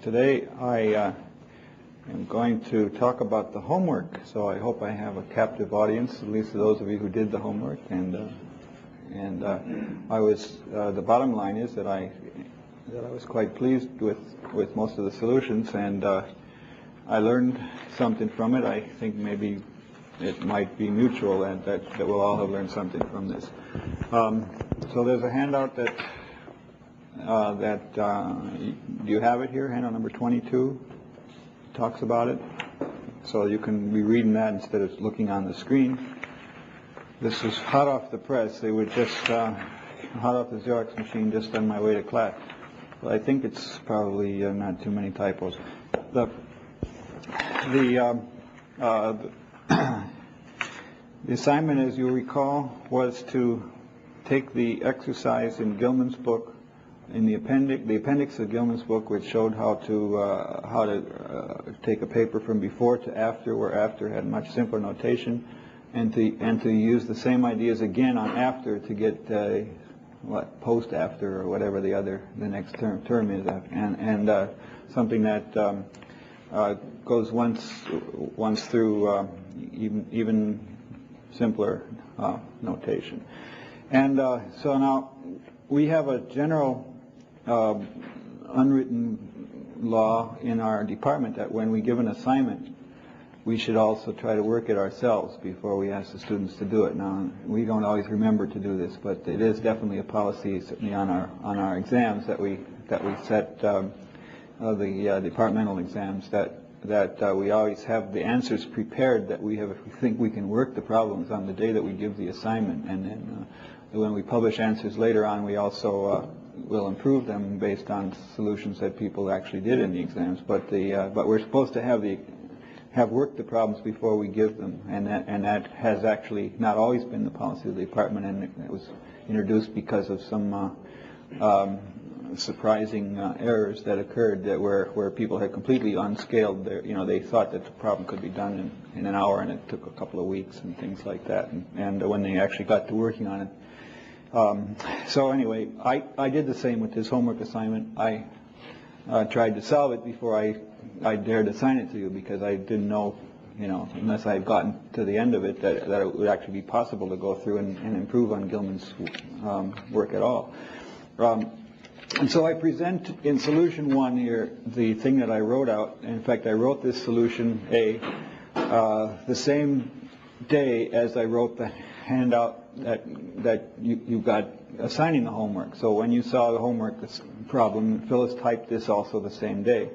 Today I am going to talk about the homework, so I hope I have a captive audience, at least those of you who did the homework. The bottom line is that I was quite pleased with most of the solutions, and I learned something from it. I think maybe it might be mutual, and that we'll all have learned something from this. So there's a handout that do you have it here? Handout number 22 talks about it. So you can be reading that instead of looking on the screen. This is hot off the press. They were just hot off the Xerox machine just on my way to class. But I think it's probably not too many typos. The assignment, as you'll recall, was to take the exercise in Gilman's book, in the appendix of Gilman's book, which showed how to take a paper from before to after, where after had much simpler notation, and to use the same ideas again on after to get post after, or whatever the next term is, and something that goes once through even simpler notation. And so now we have a general unwritten law in our department that when we give an assignment, we should also try to work it ourselves before we ask the students to do it. Now, we don't always remember to do this, but it is definitely a policy, certainly on our exams, that we set the departmental exams, that we always have the answers prepared, that we think we can work the problems on the day that we give the assignment, and then when we publish answers later on, we also will improve them based on solutions that people actually did in the exams. But we're supposed to have worked the problems before we give them, and that has actually not always been the policy of the department, and it was introduced because of some surprising errors that occurred where people had completely unscaled their, they thought that the problem could be done in an hour, and it took a couple of weeks and things like that, and when they actually got to working on it. So anyway, I did the same with this homework assignment. I tried to solve it before I dared assign it to you, because I didn't know, unless I had gotten to the end of it, that it would actually be possible to go through and improve on Gilman's work at all. And so I present in solution 1 here the thing that I wrote out. In fact, I wrote this solution A the same day as I wrote the handout that you got assigning the homework. So when you saw the homework problem, Phyllis typed this also the same day.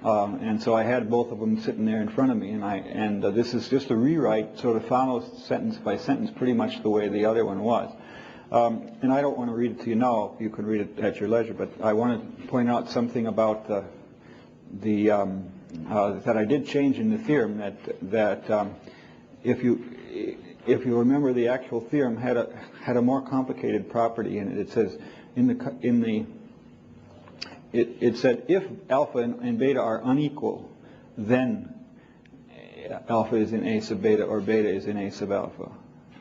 And so I had both of them sitting there in front of me, and this is just a rewrite, sort of follows sentence by sentence pretty much the way the other one was. And I don't want to read it to you now. You can read it at your leisure, but I want to point out something about that I did change in the theorem, that if you remember, the actual theorem had a more complicated property in it. It says it said if alpha and beta are unequal, then alpha is in A sub beta, or beta is in A sub alpha.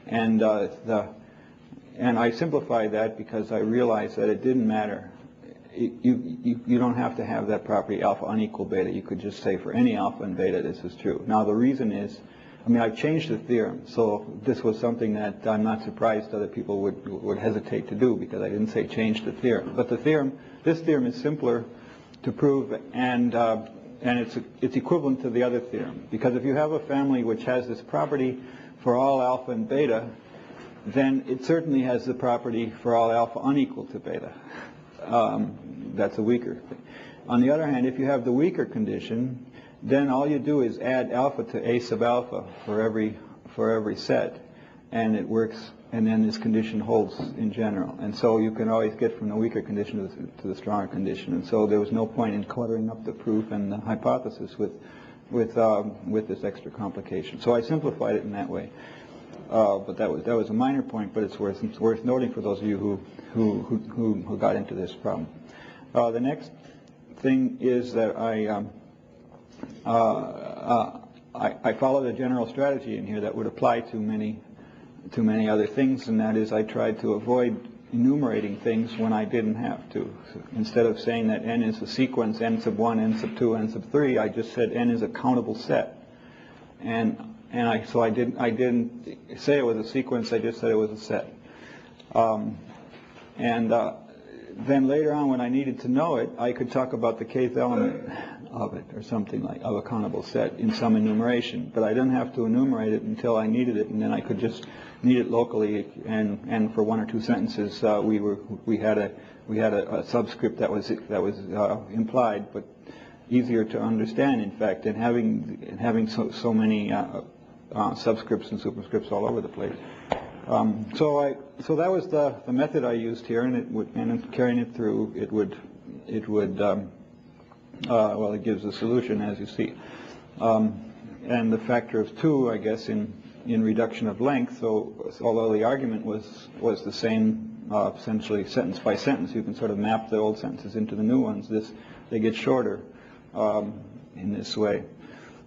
And I simplified that because I realized that it didn't matter. You don't have to have that property alpha unequal beta. You could just say for any alpha and beta this is true. Now the reason is, I've changed the theorem, so this was something that I'm not surprised other people would hesitate to do, because I didn't say change the theorem. But this theorem is simpler to prove, and it's equivalent to the other theorem. Because if you have a family which has this property for all alpha and beta, then it certainly has the property for all alpha unequal to beta. That's a weaker thing. On the other hand, if you have the weaker condition, then all you do is add alpha to A sub alpha for every set, and it works, and then this condition holds in general. And so you can always get from the weaker condition to the stronger condition. And so there was no point in cluttering up the proof and the hypothesis with this extra complication. So I simplified it in that way. But that was a minor point, but it's worth noting for those of you who got into this problem. The next thing is that I followed a general strategy in here that would apply to many other things, and that is I tried to avoid enumerating things when I didn't have to. So instead of saying that n is a sequence, n sub 1, n sub 2, n sub 3, I just said n is a countable set. So I didn't say it was a sequence, I just said it was a set. Then later on, when I needed to know it, I could talk about the kth element of it, or something like, of a countable set in some enumeration. But I didn't have to enumerate it until I needed it, and then I could just need it locally. And for one or two sentences, we had a subscript that was implied, but easier to understand, in fact, and having so many subscripts and superscripts all over the place. So that was the method I used here, and carrying it through, well, it gives a solution, as you see. And the factor of 2, I guess, in reduction of length, so although the argument was the same, essentially sentence by sentence, you can sort of map the old sentences into the new ones. They get shorter in this way.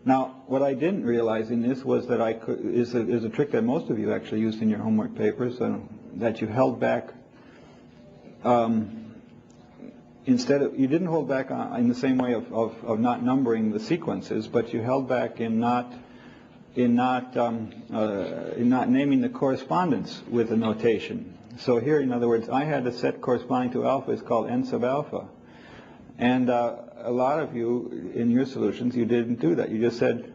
Now, what I didn't realize in this was that is a trick that most of you actually used in your homework papers, that you held back, you didn't hold back in the same way of not numbering the sequences, but you held back in not naming the correspondence with a notation. So here, in other words, I had a set corresponding to alpha is called n sub alpha. And a lot of you, in your solutions, you didn't do that. You just said,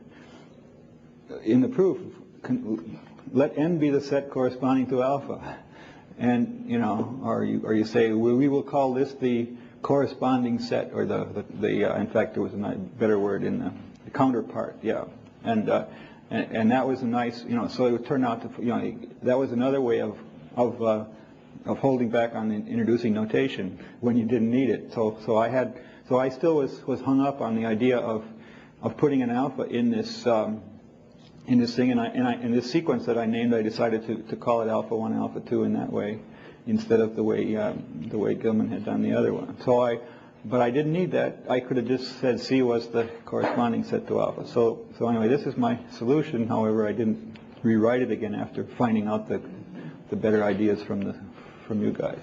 in the proof, let n be the set corresponding to alpha. And, or you say, we will call this the corresponding set, or in fact, there was a better word in the counterpart, yeah. And that was a nice, so it would turn out to, that was another way of holding back on introducing notation when you didn't need it. So I still was hung up on the idea of putting an alpha in this thing, and in this sequence that I named, I decided to call it alpha 1, alpha 2 in that way, instead of the way Gilman had done the other one. But I didn't need that. I could have just said C was the corresponding set to alpha. So anyway, this is my solution. However, I didn't rewrite it again after finding out the better ideas from you guys.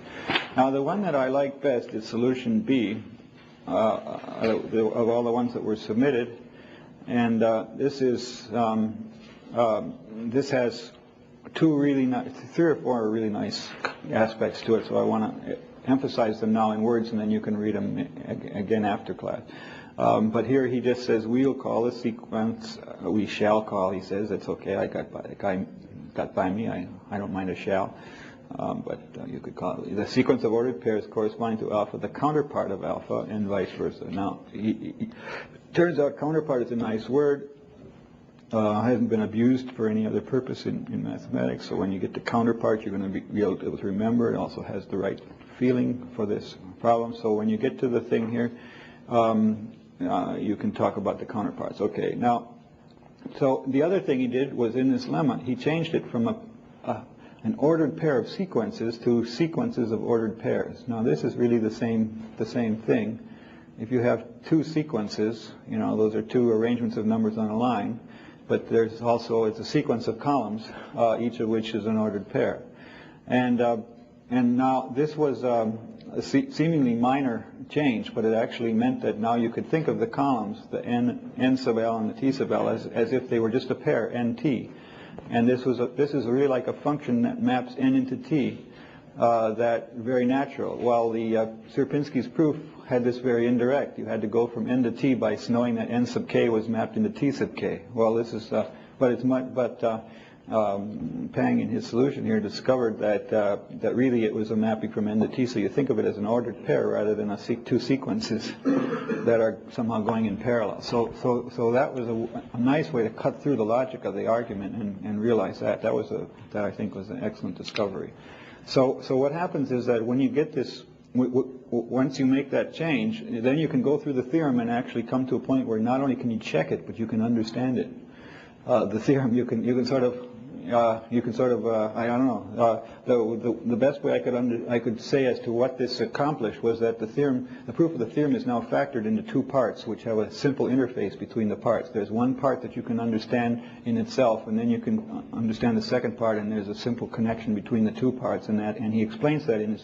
Now, the one that I like best is solution B, of all the ones that were submitted, and this has three or four really nice aspects to it. So I want to emphasize them now in words, and then you can read them again after class. But here he just says, we'll call the sequence, we shall call, he says. It's okay, I got by me, I don't mind a shall. But you could call it the sequence of ordered pairs corresponding to alpha, the counterpart of alpha, and vice versa. Now, turns out counterpart is a nice word. Hasn't been abused for any other purpose in mathematics. So when you get to counterpart, you're going to be able to remember. It also has the right feeling for this problem. So when you get to the thing here, you can talk about the counterparts. Okay. Now, so the other thing he did was in this lemma, he changed it from an ordered pair of sequences to sequences of ordered pairs. Now, this is really the same thing. If you have two sequences, those are two arrangements of numbers on a line. But there's also, it's a sequence of columns, each of which is an ordered pair. And now this was a seemingly minor change, but it actually meant that now you could think of the columns, the n sub l and the t sub l, as if they were just a pair, nt. And this is really like a function that maps n into t, that very natural. While the Sierpinski's proof had this very indirect. You had to go from n to t by knowing that n sub k was mapped into t sub k. Well, this is, Pang in his solution here discovered that really it was a mapping from n to t. So you think of it as an ordered pair rather than two sequences that are somehow going in parallel. So that was a nice way to cut through the logic of the argument and realize that. That I think was an excellent discovery. So what happens is that when you get this, once you make that change, then you can go through the theorem and actually come to a point where not only can you check it, but you can understand it. The theorem, you can sort of, you can sort of, I don't know, the best way I could say as to what this accomplished was that the proof of the theorem is now factored into two parts, which have a simple interface between the parts. There's one part that you can understand in itself, and then you can understand the second part, and there's a simple connection between the two parts, and he explains that in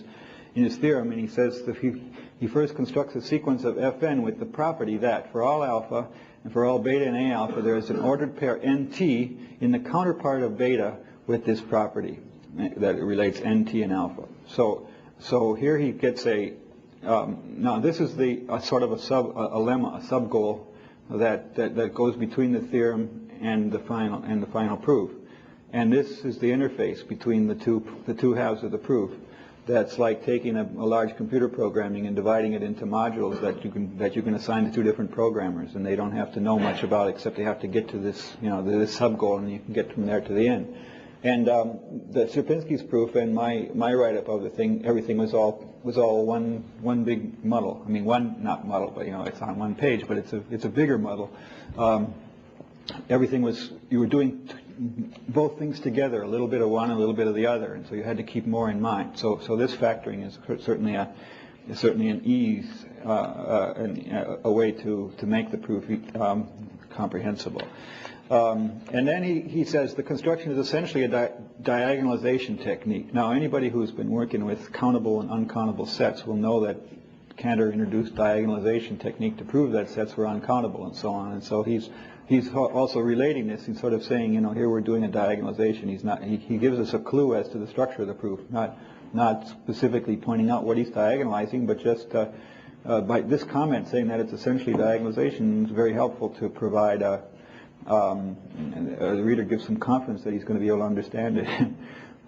his theorem, and he says that he first constructs a sequence of Fn with the property that for all alpha and for all beta and A alpha, there is an ordered pair NT in the counterpart of beta with this property that relates NT and alpha. So here he gets now this is sort of a lemma, a sub goal that goes between the theorem and the final proof, and this is the interface between the two halves of the proof. That's like taking a large computer programming and dividing it into modules that you can assign to two different programmers, and they don't have to know much about it except they have to get to this this sub goal, and you can get from there to the end. And the Sierpinski's proof and my write-up of the thing, everything was all one big muddle. I mean, not muddle, but it's on one page, but it's a bigger muddle. Everything was, you were doing both things together, a little bit of one, a little bit of the other, and so you had to keep more in mind. So this factoring is certainly an ease, a way to make the proof comprehensible. And then he says the construction is essentially a diagonalization technique. Now, anybody who's been working with countable and uncountable sets will know that Cantor introduced diagonalization technique to prove that sets were uncountable and so on. And so he's also relating this. He's sort of saying, here we're doing a diagonalization. He gives us a clue as to the structure of the proof, not specifically pointing out what he's diagonalizing, but just by this comment saying that it's essentially diagonalization is very helpful to provide the reader gives some confidence that he's going to be able to understand it,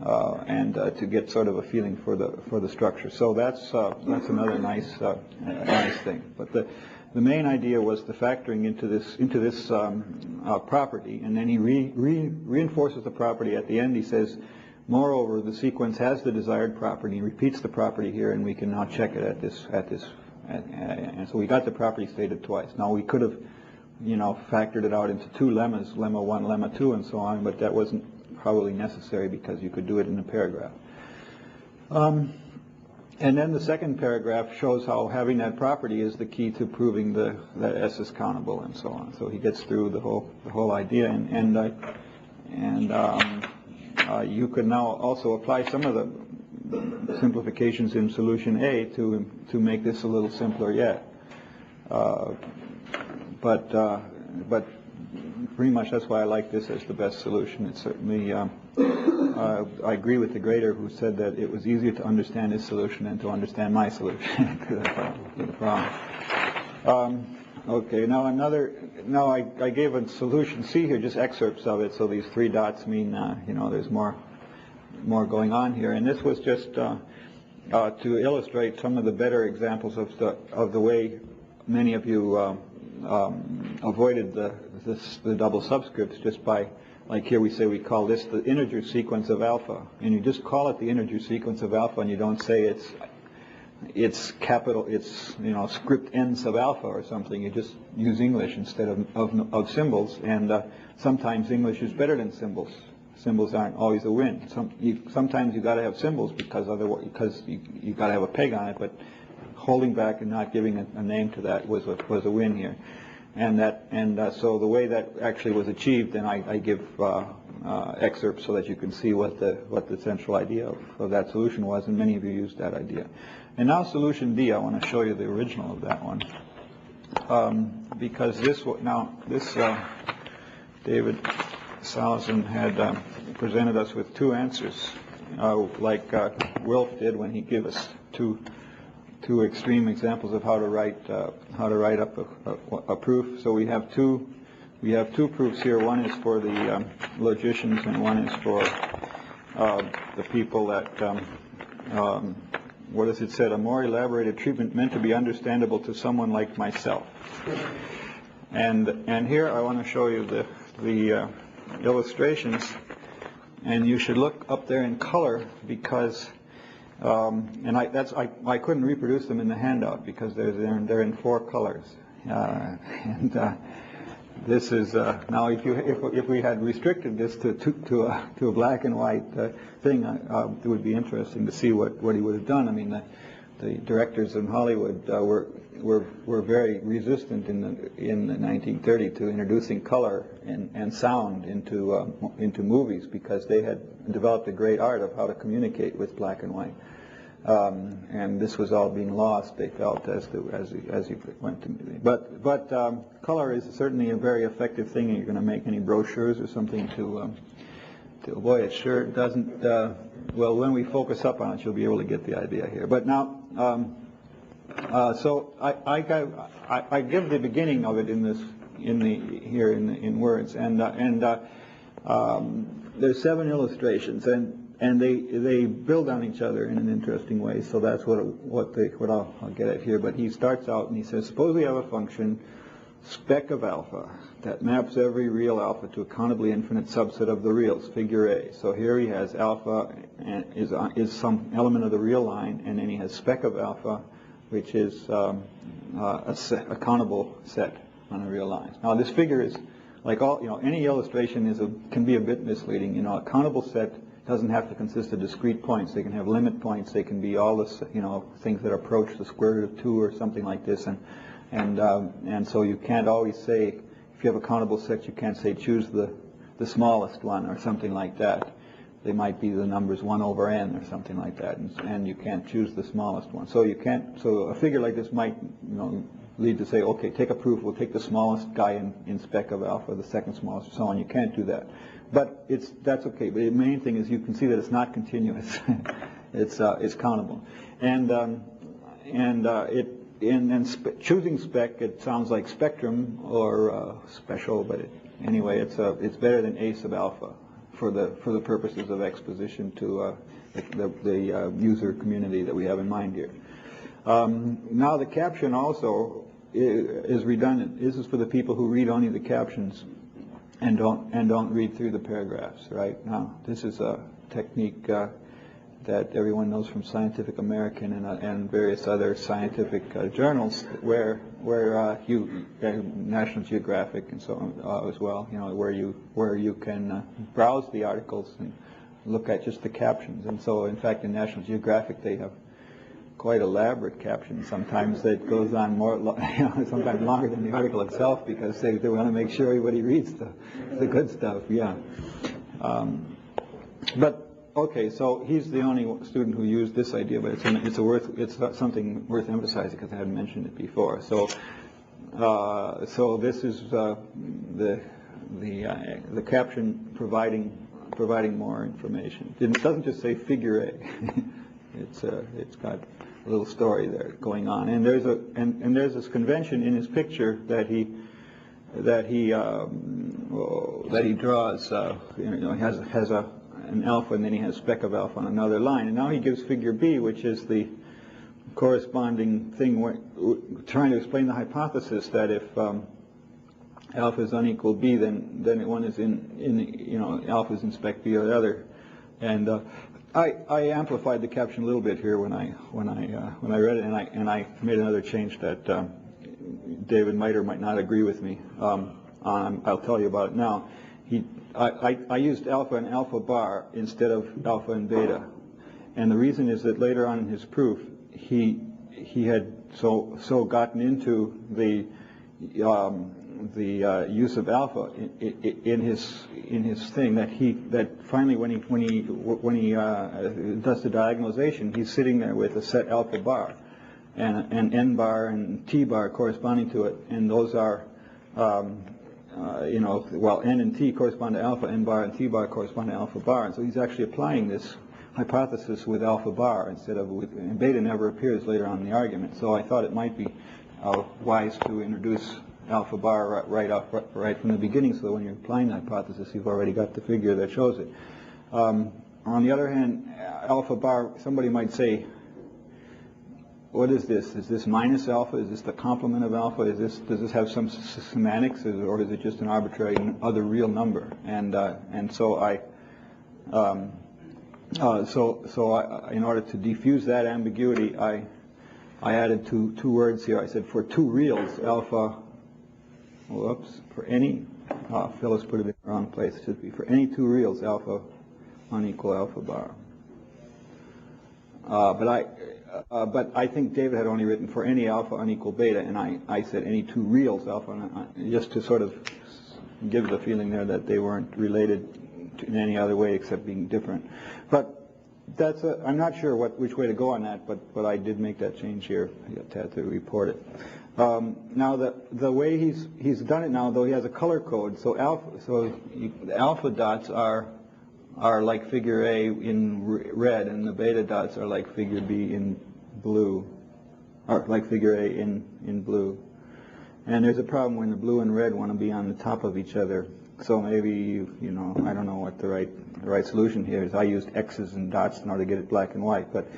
and to get sort of a feeling for the structure. So that's another nice thing. But the main idea was the factoring into this property, and then he reinforces the property at the end. He says, moreover, the sequence has the desired property. He repeats the property here, and we can now check it at this. And so we got the property stated twice. Now we could have, factored it out into two lemmas, lemma 1, lemma 2, and so on, but that wasn't probably necessary because you could do it in a paragraph. And then the second paragraph shows how having that property is the key to proving that S is countable and so on. So he gets through the whole idea, and you could now also apply some of the simplifications in solution A to make this a little simpler yet. But pretty much that's why I like this as the best solution. It's certainly, I agree with the grader who said that it was easier to understand his solution than to understand my solution to the problem. Okay, now I gave a solution C here, just excerpts of it, so these three dots mean, there's more going on here. And this was just to illustrate some of the better examples of the way many of you avoided the double subscripts just by, like here we say we call this the integer sequence of alpha, and you just call it the integer sequence of alpha, and you don't say it's capital, it's script n sub alpha or something. You just use English instead of symbols, and sometimes English is better than symbols. Symbols aren't always a win. Sometimes you got to have symbols because you got to have a peg on it, but holding back and not giving a name to that was a win here, and so the way that actually was achieved, and I give excerpts so that you can see what the central idea of that solution was, and many of you used that idea. And now solution D, I want to show you the original of that one, because this David Salison had presented us with two answers, like Wilf did when he gave us two extreme examples of how to write up a proof. So we have two proofs here. One is for the logicians, and one is for the people that what does it say? A more elaborated treatment meant to be understandable to someone like myself. And here I want to show you the illustrations, and you should look up there in color because. And I couldn't reproduce them in the handout because they're in 4 colors, and This is now if we had restricted this to a black and white thing, it would be interesting to see what he would have done. I mean, the directors in Hollywood were very resistant in 1930 to introducing color and sound into movies, because they had developed a great art of how to communicate with black and white. And this was all being lost, they felt, as you went to movie. But color is certainly a very effective thing. You're going to make any brochures or something to boy, it sure doesn't. Well, when we focus up on it, you'll be able to get the idea here. But now, so I give the beginning of it in words, and there's 7 illustrations, and they build on each other in an interesting way. So that's what I'll get at here. But he starts out and he says, suppose we have a function spec of alpha that maps every real alpha to a countably infinite subset of the reals, figure A. So here he has alpha and is some element of the real line, and then he has spec of alpha, which is a countable set on a real line. Now this figure is like any illustration can be a bit misleading. A countable set doesn't have to consist of discrete points. They can have limit points. They can be all this, things that approach the square root of 2 or something like this. And so you can't always say, if you have a countable set, you can't say choose the smallest one or something like that. They might be the numbers 1 over n or something like that, and you can't choose the smallest one. So you can't. So a figure like this might, lead to say, okay, take a proof. We'll take the smallest guy in spec of alpha, the second smallest, so on. You can't do that. But that's okay. But the main thing is you can see that it's not continuous. it's countable, and choosing spec, it sounds like spectrum or special, but anyway, it's better than A sub alpha for the purposes of exposition to the user community that we have in mind here. Now the caption also is redundant. This is for the people who read only the captions and don't read through the paragraphs. Right now, this is a technique that everyone knows from Scientific American and various other scientific journals, where National Geographic and so on as well, where you can browse the articles and look at just the captions. And so, in fact, in National Geographic, they have quite elaborate captions. Sometimes that goes on sometimes longer than the article itself, because they want to make sure everybody reads the good stuff. Yeah. But okay, so he's the only student who used this idea, but it's something worth emphasizing because I hadn't mentioned it before. So this is the caption providing more information. It doesn't just say figure A. It's got a little story there going on, and there's this convention in his picture that he draws. He has an alpha, and then he has spec of alpha on another line, and now he gives figure B, which is the corresponding thing, trying to explain the hypothesis that if alpha is unequal B, then one is alpha is in spec B or the other. And I amplified the caption a little bit here when I read it, and I made another change that David might or might not agree with me on. I'll tell you about it now. I used alpha and alpha bar instead of alpha and beta, and the reason is that later on in his proof he had so gotten into the use of alpha in his thing that finally when he does the diagonalization, he's sitting there with a set alpha bar and an n bar and t bar corresponding to it, and those are n and t correspond to alpha, n bar and t bar correspond to alpha bar, and so he's actually applying this hypothesis with alpha bar instead of with, and beta never appears later on in the argument. So I thought it might be wise to introduce alpha bar right from the beginning, so that when you're applying the hypothesis, you've already got the figure that shows it. On the other hand, alpha bar, somebody might say, what is this? Is this minus alpha? Is this the complement of alpha? Does this have some semantics, or is it just an arbitrary other real number? And so I in order to diffuse that ambiguity, I added two words here. I said for two reals, alpha whoops, for any, Phyllis put it in the wrong place. It should be for any two reals, alpha unequal alpha bar. But I think David had only written for any alpha unequal beta, and I said any two reals alpha, just to sort of give the feeling there that they weren't related in any other way except being different. But that's I'm not sure which way to go on that, but I did make that change here. I had to report it. Now the way he's done it now, though, he has a color code. So the alpha dots are like figure A in red, and the beta dots are like figure B in blue, or like figure A in blue. And there's a problem when the blue and red want to be on the top of each other. So maybe, I don't know what the right solution here is. I used X's and dots in order to get it black and white. But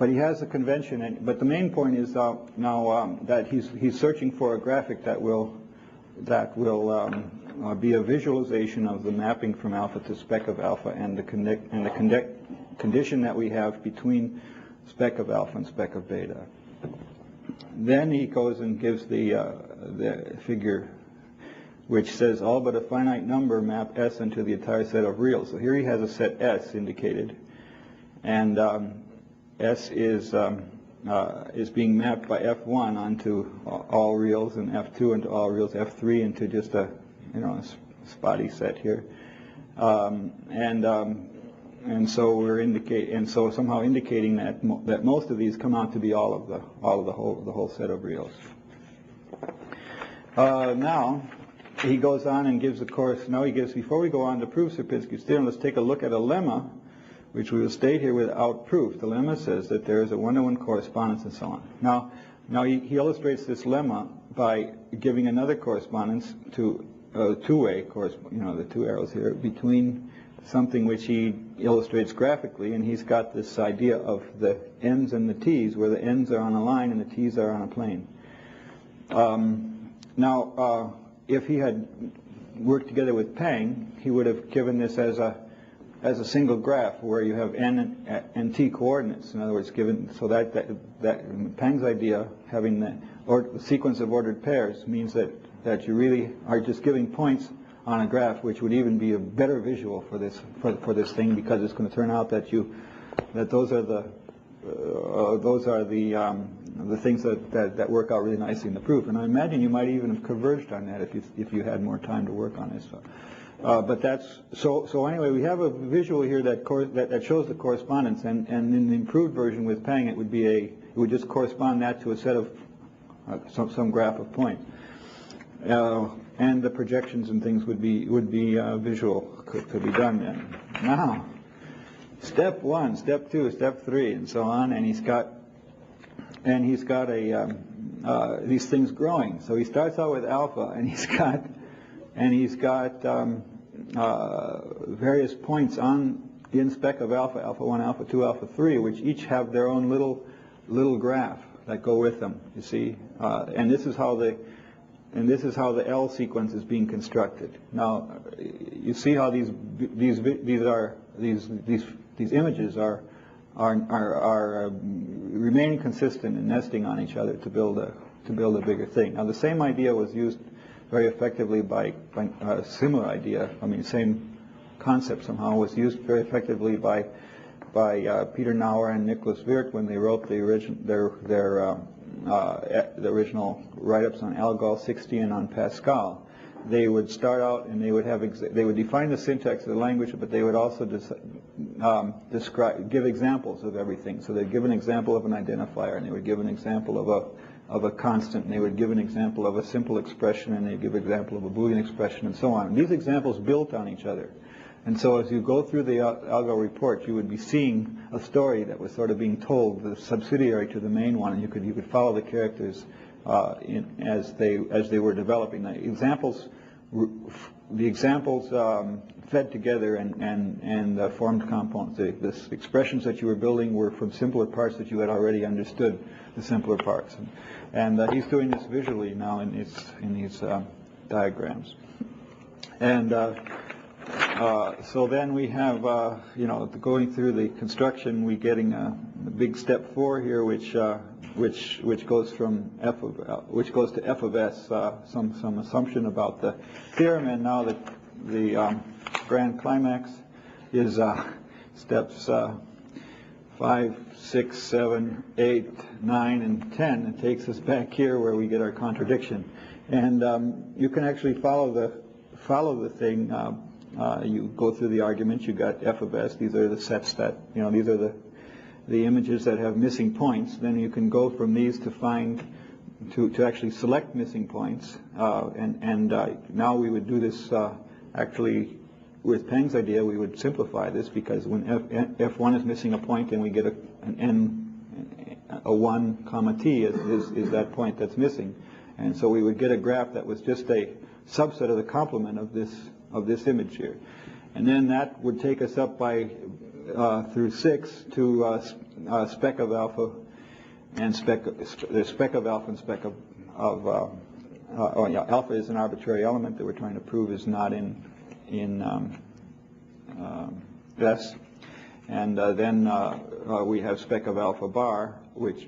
he has a convention. But the main point is now that he's searching for a graphic that will be a visualization of the mapping from alpha to spec of alpha and the condition that we have between spec of alpha and spec of beta. Then he goes and gives the figure which says all but a finite number map S into the entire set of reals. So here he has a set S indicated, and S is being mapped by F1 onto all reals, and F2 into all reals, F3 into just a spotty set here, and so we're somehow indicating that most of these come out to be all of the whole set of reals. Now he goes on and gives before we go on to prove Sierpinski's theorem, let's take a look at a lemma, which we will state here without proof. The lemma says that there is a one-to-one correspondence and so on. Now he illustrates this lemma by giving another correspondence to two-way, the two arrows here, between something which he illustrates graphically, and he's got this idea of the n's and the t's, where the n's are on a line and the t's are on a plane. Now, if he had worked together with Pang, he would have given this as a single graph where you have n and t coordinates. In other words, so that Pang's idea, having the sequence of ordered pairs, means that you really are just giving points on a graph, which would even be a better visual for this thing, because it's going to turn out that those are the things that work out really nicely in the proof. And I imagine you might even have converged on that if you had more time to work on this. But that's so. Anyway, we have a visual here that shows the correspondence, and in the improved version with Pang, it would just correspond that to a set of some graph of points, and the projections and things would be visual, could be done then. Now, step 1, step 2, step 3, and so on, and he's got these things growing. So he starts out with alpha, and he's got various points in spec of alpha, alpha 1, alpha 2, alpha 3, which each have their own little graph that go with them. You see, and this is how the L sequence is being constructed. Now, you see how these images are remaining consistent and nesting on each other to build a bigger thing. Now, the same idea was used very effectively by similar idea. Same concept somehow was used very effectively by Peter Nauer and Nicholas Wirth when they wrote the original write-ups on Algol 60 and on Pascal. They would start out and they would define the syntax of the language, but they would also give examples of everything. So they'd give an example of an identifier, and they would give an example of a constant, and they would give an example of a simple expression, and they'd give an example of a Boolean expression, and so on. And these examples built on each other. And so as you go through the Algol report, you would be seeing a story that was sort of being told, the subsidiary to the main one, and you could follow the characters as they were developing. The examples fed together and formed components. The expressions that you were building were from simpler parts that you had already understood, the simpler parts. And he's doing this visually now in these diagrams. And so then we have, going through the construction, we're getting a big step 4 here, which which goes from which goes to f of s, some assumption about the theorem, and now the grand climax is steps 5, 6, 7, 8, 9, and 10. It takes us back here where we get our contradiction, and you can actually follow the thing. You go through the arguments. You got f of s. These are the sets that these are the images that have missing points. Then you can go from these to find to actually select missing points. And now we would do this actually. With Peng's idea, we would simplify this, because when f1 is missing a point, then we get a 1 comma t is that point that's missing, and so we would get a graph that was just a subset of the complement of this image here, and then that would take us up by through 6 to spec of alpha and spec of alpha and spec of alpha is an arbitrary element that we're trying to prove is not in S, and then we have spec of alpha bar, which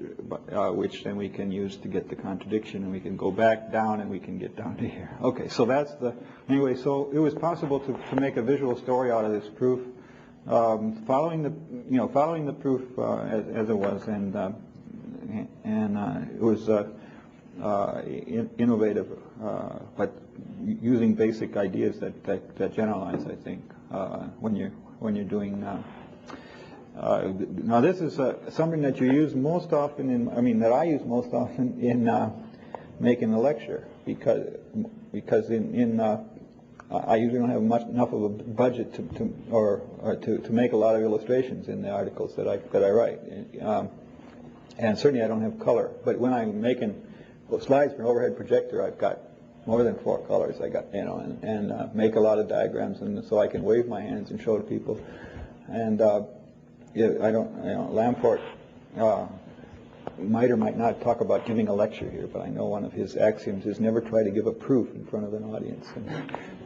then we can use to get the contradiction, and we can go back down and we can get down to here. Okay, so that's anyway. So it was possible to make a visual story out of this proof, following the proof as it was, and it was innovative, but using basic ideas that generalize, I think, when you're doing. Now this is something that you use most often that I use most often in making a lecture, because I usually don't have enough of a budget to make a lot of illustrations in the articles that I write, and certainly I don't have color. But when I'm making slides for an overhead projector, I've got more than 4 colors. I got and make a lot of diagrams, and so I can wave my hands and show to people. And Lamport might or might not talk about giving a lecture here, but I know one of his axioms is never try to give a proof in front of an audience,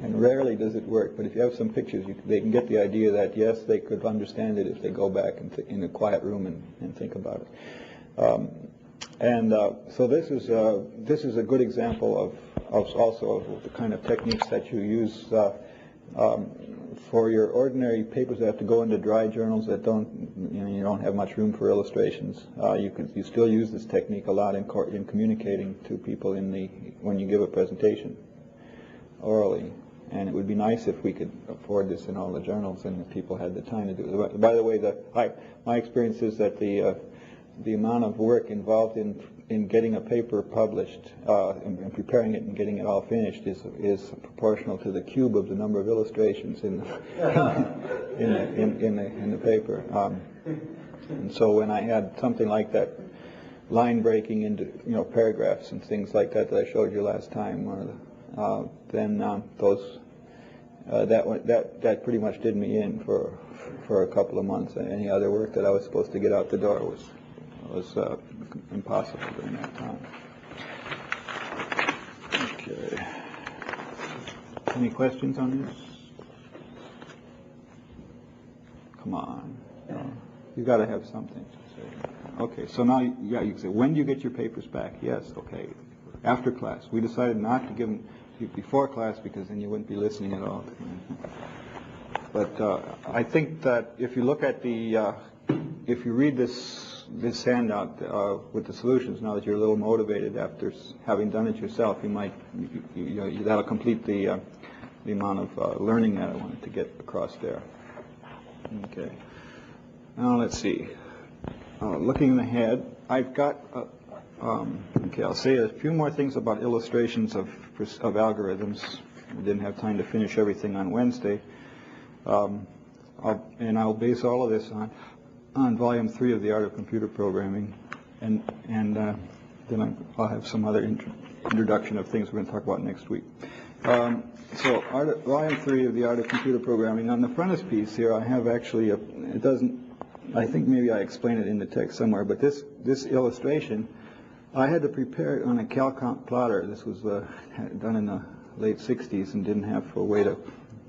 and rarely does it work. But if you have some pictures, they can get the idea that yes, they could understand it if they go back in a quiet room and think about it. So this is a good example of the kind of techniques that you use for your ordinary papers that have to go into dry journals that you don't have much room for illustrations. You still use this technique a lot in communicating to people when you give a presentation orally. And it would be nice if we could afford this in all the journals and if people had the time to do it. By the way, my experience is that the amount of work involved in getting a paper published and preparing it and getting it all finished is proportional to the cube of the number of illustrations in the paper. And so when I had something like that, line breaking into paragraphs and things like that I showed you last time, then that pretty much did me in for a couple of months. Any other work that I was supposed to get out the door was impossible during that time. Okay. Any questions on this? Come on. You got to have something to say. Okay, so now, you can say, when do you get your papers back? Yes, okay. After class. We decided not to give them before class because then you wouldn't be listening at all. But I think that if you look at if you read this handout with the solutions, now that you're a little motivated after having done it yourself, that'll complete the amount of learning that I wanted to get across there. Okay. Now let's see. Looking ahead, I've got. Okay, I'll say a few more things about illustrations of algorithms. We didn't have time to finish everything on Wednesday, and I'll base all of this on Volume 3 of the Art of Computer Programming, and then I'll have some other introduction of things we're going to talk about next week. So Volume 3 of the Art of Computer Programming. On the frontispiece here, I have actually it doesn't. I think maybe I explain it in the text somewhere, but this illustration. I had to prepare it on a CalComp plotter. This was done in the late 60s and didn't have a way to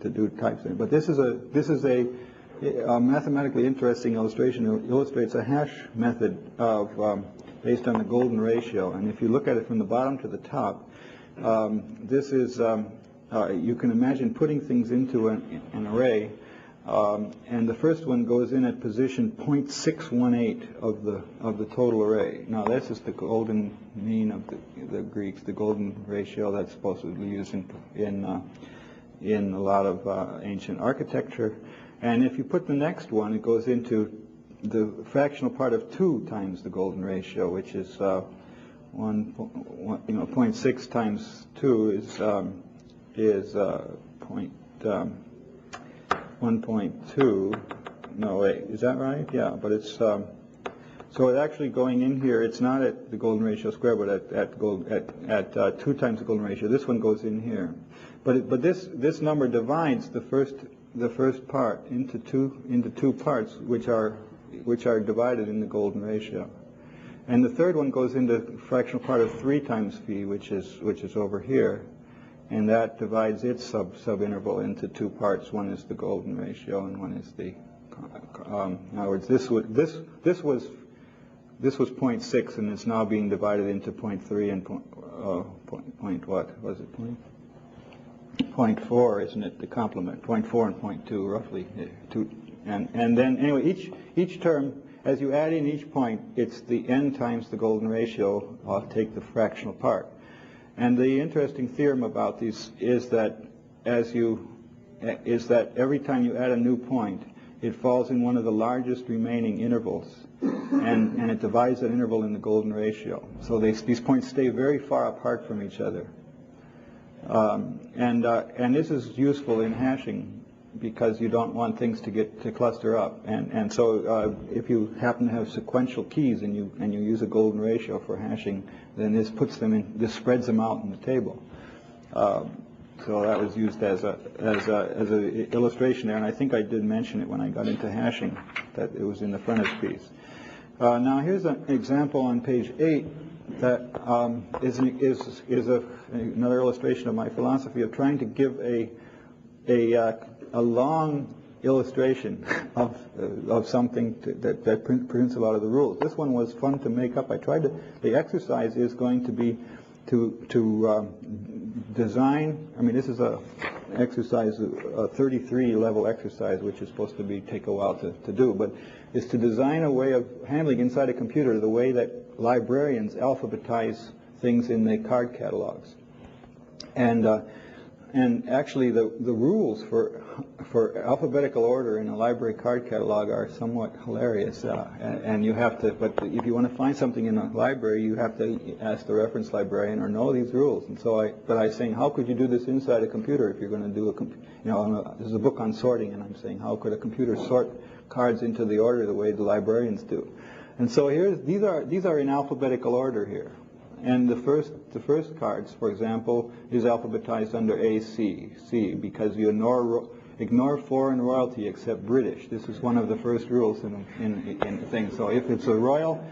do typesetting. But this is a mathematically interesting illustration. It illustrates a hash method of based on the golden ratio. And if you look at it from the bottom to the top, this is, you can imagine putting things into an array, and the first one goes in at position 0.618 of the total array. Now this is the golden mean of the Greeks, the golden ratio that's supposedly used in a lot of ancient architecture. And if you put the next one, it goes into the fractional part of 2 times the golden ratio, which is 0.6 times 2 is 1.2. No, wait, is that right? Yeah, but it's so it's actually going in here. It's not at the golden ratio square, but at 2 times the golden ratio. This one goes in here, but this number divides the first part into two parts, which are divided in the golden ratio. And the third one goes into fractional part of 3 times phi, which is over here, and that divides its subinterval into 2 parts. One is the golden ratio, and one is the. In other words, this was 0.6, and it's now being divided into 0.3 and point what was it? 0.4, isn't it? The complement, 0.4 and 0.2, roughly. And then anyway, each term, as you add in each point, it's the n times the golden ratio. I'll take the fractional part. And the interesting theorem about these is that every time you add a new point, it falls in one of the largest remaining intervals, and it divides that interval in the golden ratio. So these points stay very far apart from each other. And this is useful in hashing, because you don't want things to cluster up, and so if you happen to have sequential keys and you use a golden ratio for hashing, then this spreads them out in the table. So that was used as a illustration there, and I think I did mention it when I got into hashing, that it was in the frontispiece. Now here's an example on page 8 that is another illustration of my philosophy of trying to give a long illustration of something that prints a lot of the rules. This one was fun to make up. The exercise is going to be to design. I mean, this is a 33 level exercise, which is supposed to take a while to do, but is to design a way of handling inside a computer the way that librarians alphabetize things in the card catalogs. And actually, the rules for alphabetical order in a library card catalog are somewhat hilarious. And you have to, but if you want to find something in a library, you have to ask the reference librarian or know these rules. And so I was saying, how could you do this inside a computer if you're going to do there's a book on sorting, and I'm saying, how could a computer sort cards into the order the way the librarians do? And so these are in alphabetical order here. And the first cards, for example, is alphabetized under AC, C, because you ignore foreign royalty except British. This is one of the first rules in things. So if it's the Royal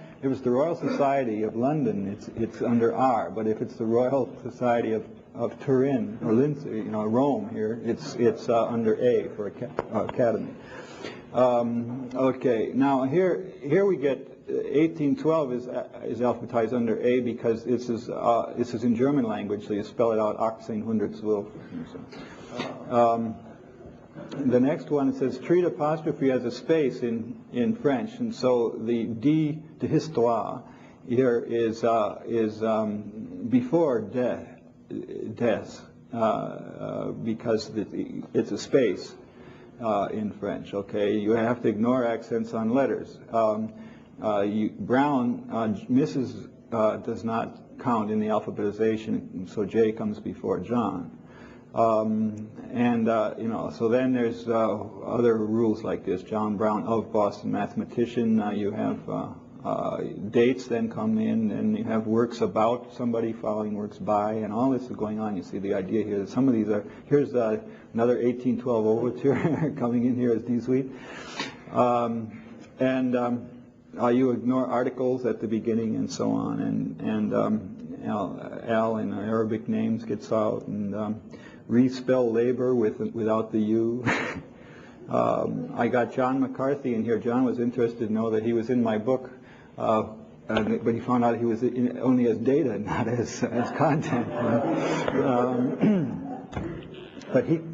Society of London, it's under R. But if it's the Royal Society of Turin or Rome here, it's under A for Academy. Okay. Now here we get. 1812 is alphabetized under A because this is in German language, so you spell it out 1812. The next one, it says treat apostrophe as a space in French, and so the D de histoire here is before des because it's a space in French. Okay, you have to ignore accents on letters. Brown, Mrs. Does not count in the alphabetization, so J comes before John. So then there's other rules like this. John Brown of Boston, mathematician. You have dates then come in, and you have works about somebody following works by, and all this is going on. You see the idea here. Some of these are, here's another 1812 overture coming in here as D suite. You ignore articles at the beginning and so on, and Al in Arabic names gets out, and respell labor without the U. I got John McCarthy in here. John was interested to know that he was in my book but he found out he was only as data, not as content.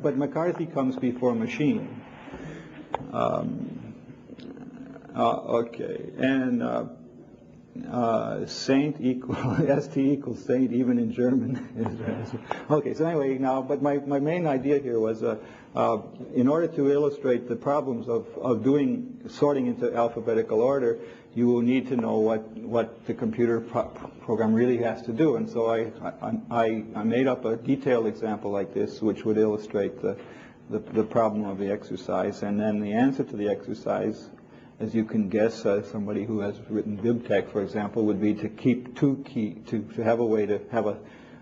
But McCarthy comes before machine. Okay, and saint st equals saint even in German. Okay, so anyway, now, but my main idea here was in order to illustrate the problems of doing sorting into alphabetical order, you will need to know what the computer program really has to do. And so I made up a detailed example like this, which would illustrate the problem of the exercise. And then the answer to the exercise, as you can guess, somebody who has written BibTeX, for example, would be to keep to have a way to have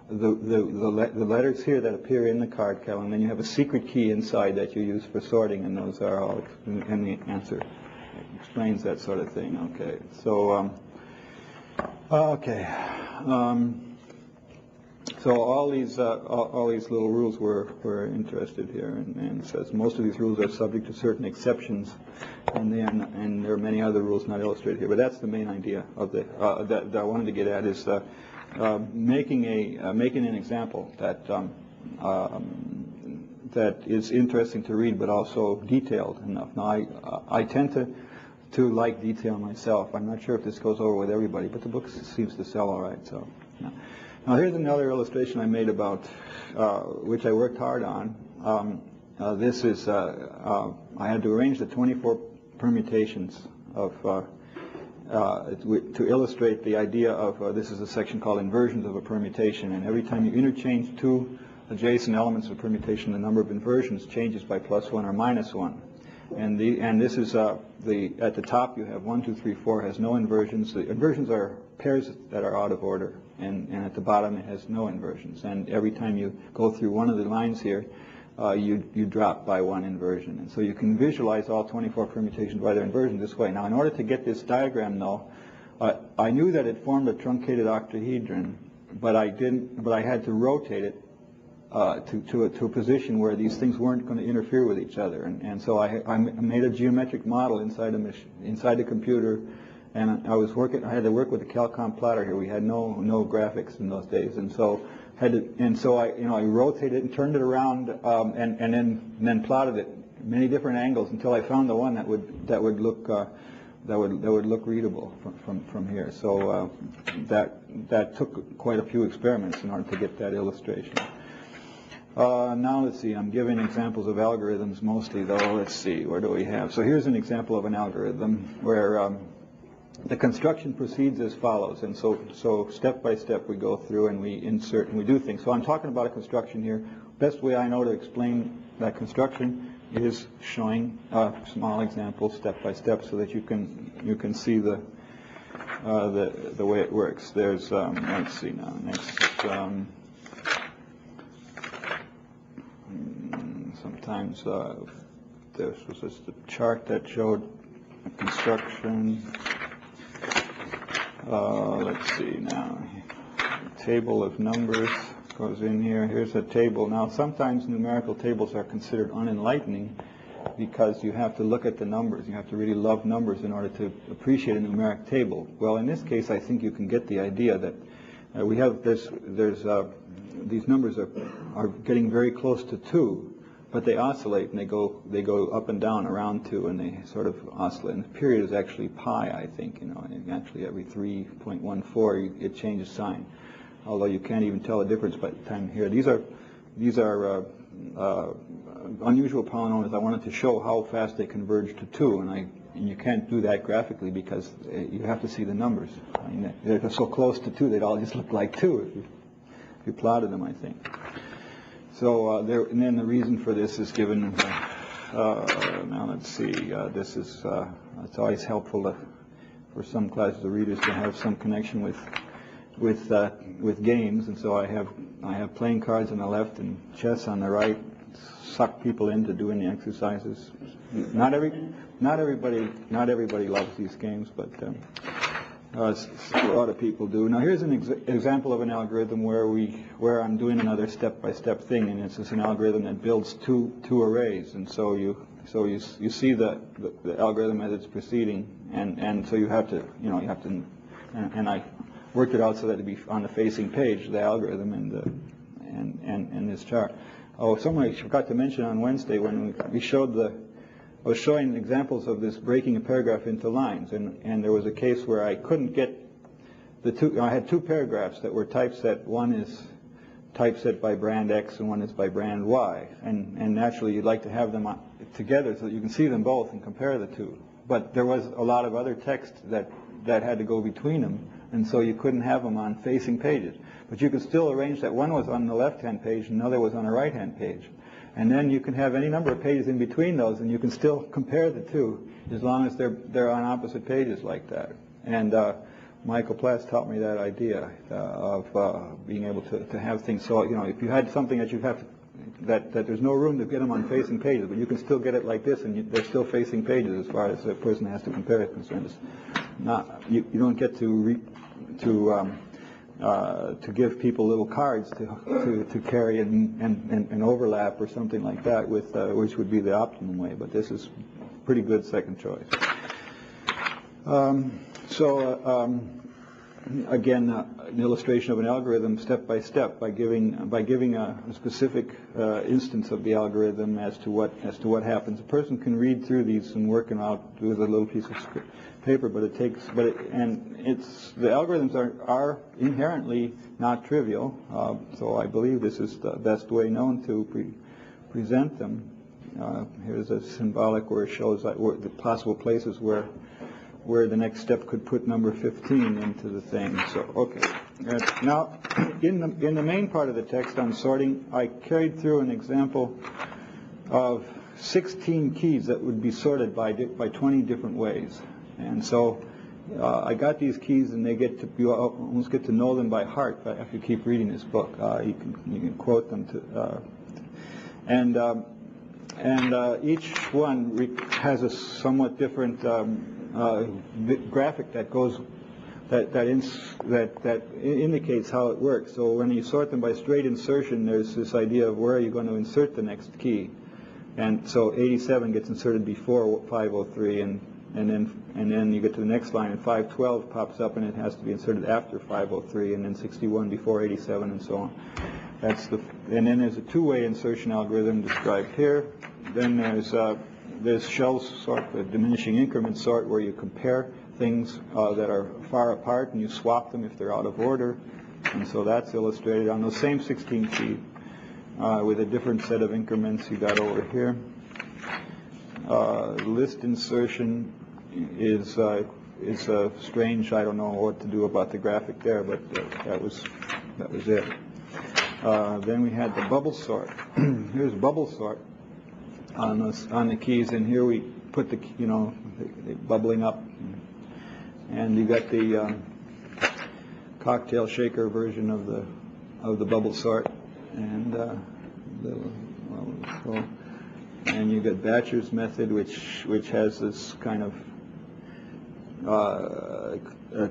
the letters here that appear in the card catalog, and then you have a secret key inside that you use for sorting, and those are all, and the answer explains that sort of thing. Okay, so so all these little rules were interested here, and says most of these rules are subject to certain exceptions, and there are many other rules not illustrated here. But that's the main idea of that I wanted to get at, is making an example that that is interesting to read, but also detailed enough. Now I tend to like detail myself. I'm not sure if this goes over with everybody, but the book seems to sell all right. So. Yeah. Now here's another illustration I made about, which I worked hard on. This is, I had to arrange the 24 permutations of, to illustrate the idea of, this is a section called inversions of a permutation, and every time you interchange two adjacent elements of permutation, the number of inversions changes by +1 or -1. And this is, at the top you have 1, 2, 3, 4 has no inversions. The inversions are pairs that are out of order. And at the bottom it has no inversions. And every time you go through one of the lines here, you drop by one inversion. And so you can visualize all 24 permutations by their inversion this way. Now in order to get this diagram though, I knew that it formed a truncated octahedron, but I had to rotate it to a position where these things weren't going to interfere with each other. And so I made a geometric model inside the computer. And I had to work with a Calcom plotter here. We had no graphics in those days, and so I rotated it and turned it around, and then plotted it many different angles until I found the one that would look readable from here. So that took quite a few experiments in order to get that illustration. Now let's see, I'm giving examples of algorithms mostly, though. Let's see, where do we have? So here's an example of an algorithm where the construction proceeds as follows, and so step by step we go through and we insert and we do things. So I'm talking about a construction here. Best way I know to explain that construction is showing small examples step by step, so that you can see the way it works. There's let's see now next. Sometimes this was just a chart that showed a construction. Let's see now. Table of numbers goes in here. Here's a table. Now, sometimes numerical tables are considered unenlightening because you have to look at the numbers. You have to really love numbers in order to appreciate a numeric table. Well, in this case, I think you can get the idea that we have this. These numbers are getting very close to 2. But they oscillate, and they go up and down around 2, and they sort of oscillate. And the period is actually pi, I think. And actually every 3.14 it changes sign. Although you can't even tell the difference by the time here. These are unusual polynomials. I wanted to show how fast they converge to 2, and you can't do that graphically because you have to see the numbers. I mean, they're so close to 2, they'd all just look like 2 if you plotted them, I think. So and then the reason for this is given. Now let's see. This is it's always helpful for some classes of readers to have some connection with games, and so I have playing cards on the left and chess on the right. Suck people into doing the exercises. Not everybody loves these games, but a lot of people do. Now here's an example of an algorithm where I'm doing another step-by-step thing, and it's just an algorithm that builds two arrays, and so you see the algorithm as it's proceeding, and so you have to and I worked it out so that it'd be on the facing page, the algorithm and this chart. Oh, something I forgot to mention on Wednesday when we showed I was showing examples of this breaking a paragraph into lines, and there was a case where I couldn't get I had two paragraphs that were typeset. One is typeset by brand X and one is by brand Y, and naturally you'd like to have them together so that you can see them both and compare the two. But there was a lot of other text that had to go between them, and so you couldn't have them on facing pages. But you could still arrange that one was on the left-hand page and another was on a right-hand page. And then you can have any number of pages in between those, and you can still compare the two as long as they're on opposite pages like that. And Michael Platz taught me that idea of being able to have things. So if you had something that you have to, that there's no room to get them on facing pages, but you can still get it like this, and they're still facing pages as far as the person has to compare it concerned. It's not you don't get to give people little cards to carry and overlap or something like that with which would be the optimum way. But this is pretty good second choice. Again, an illustration of an algorithm step by step by giving a specific instance of the algorithm as to what happens. A person can read through these and work them out with a little piece of paper, but the algorithms are inherently not trivial. So I believe this is the best way known to present them. Here's a symbolic where it shows the possible places where the next step could put number 15 into the thing. So, okay. Now, in the main part of the text on sorting, I carried through an example of 16 keys that would be sorted by 20 different ways. And so I got these keys, and you almost get to know them by heart if you keep reading this book. You can quote them each one has a somewhat different graphic that indicates how it works. So when you sort them by straight insertion, there's this idea of where are you going to insert the next key, and so 87 gets inserted before 503, and then you get to the next line, and 512 pops up, and it has to be inserted after 503, and then 61 before 87, and so on. And then there's a two-way insertion algorithm described here. Then there's shell sort, the diminishing increment sort, where you compare things that are far apart and you swap them if they're out of order. And so that's illustrated on those same 16 keys with a different set of increments you got over here. List insertion is strange. I don't know what to do about the graphic there, but that was it. Then we had the bubble sort. Here's bubble sort on the keys, and here we put the bubbling up, and you got the cocktail shaker version of the bubble sort, and and you got Batcher's method, which has this kind of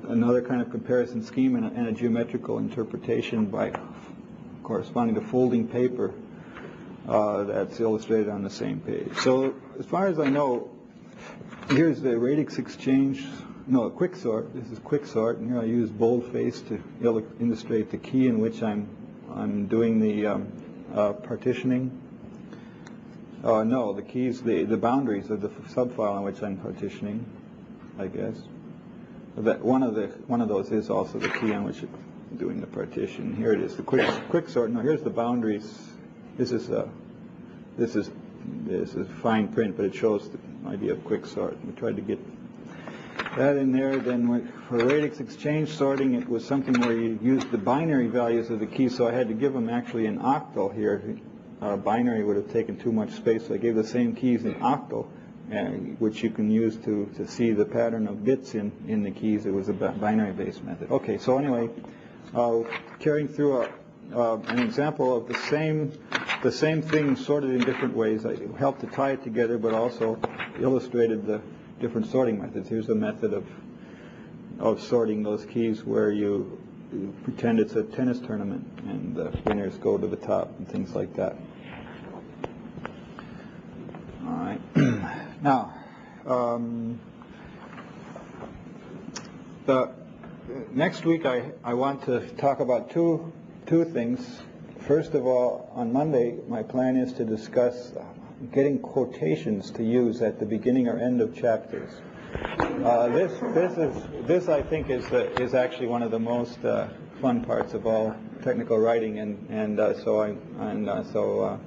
another kind of comparison scheme and a geometrical interpretation by corresponding to folding paper that's illustrated on the same page. So as far as I know, here's the radix exchange, a quick sort. This is quick sort, and here I use boldface to illustrate the key in which I'm doing the partitioning. No, the keys, the boundaries of the subfile in which I'm partitioning, I guess. That one of those is also the key on which I'm doing the partition. Here it is, the quick sort. Now here's the boundaries. This is fine print, but it shows the idea of quick sort. We tried to get that in there. Then for radix exchange sorting, it was something where you used the binary values of the keys, so I had to give them actually an octal here. Binary would have taken too much space, so I gave the same keys in octal, which you can use to see the pattern of bits in the keys. It was a binary-based method. Okay, so anyway, carrying through an example of the same thing sorted in different ways. I helped to tie it together, but also illustrated the different sorting methods. Here's a method of sorting those keys where you pretend it's a tennis tournament and the winners go to the top and things like that. All right. Now, next week I want to talk about two things. First of all, on Monday, my plan is to discuss getting quotations to use at the beginning or end of chapters. This I think is actually one of the most fun parts of all technical writing, and so I'm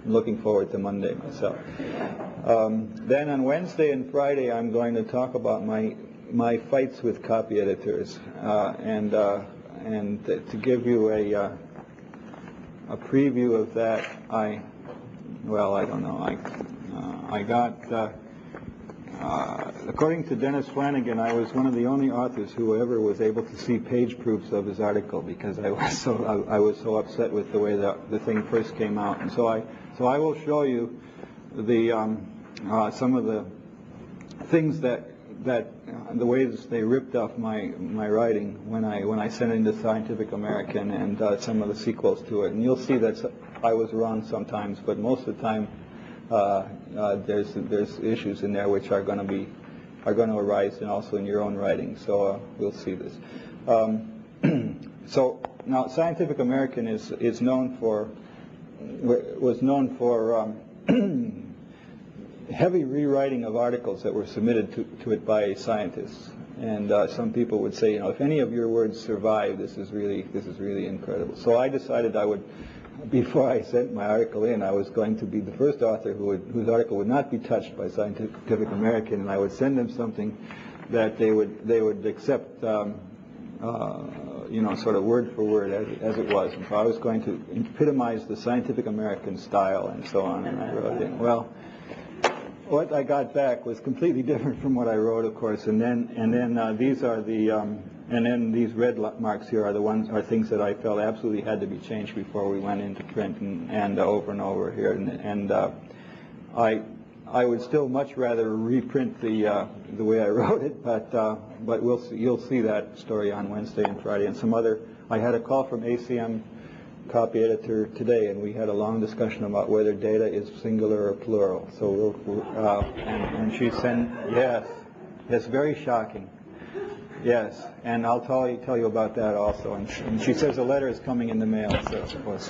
looking forward to Monday myself. Then on Wednesday and Friday, I'm going to talk about my fights with copy editors, and to give you a preview of that, I don't know. I got. According to Dennis Flanagan, I was one of the only authors who ever was able to see page proofs of his article because I was so upset with the way the thing first came out. And so I will show you the some of the things that the ways they ripped off my writing when I sent it into Scientific American, and some of the sequels to it. And you'll see that I was wrong sometimes, but most of the time there's issues in there which are going to arise, and also in your own writing. So we'll see this. So now Scientific American was known for heavy rewriting of articles that were submitted to it by scientists. And some people would say, if any of your words survive, this is really incredible. So I decided I would, before I sent my article in, I was going to be the first author whose article would not be touched by Scientific American, and I would send them something that they would accept, sort of word for word as it was. And so I was going to epitomize the Scientific American style and so on, and I wrote it. Well, what I got back was completely different from what I wrote, of course. And then these are the and then these red marks here are things that I felt absolutely had to be changed before we went into print, and over and over here. And I would still much rather reprint the way I wrote it, but you'll see that story on Wednesday and Friday. And some other, I had a call from ACM copy editor today, and we had a long discussion about whether data is singular or plural. So and she sent, yes, it's very shocking. Yes, and I'll tell you about that also. And she says a letter is coming in the mail. So of course.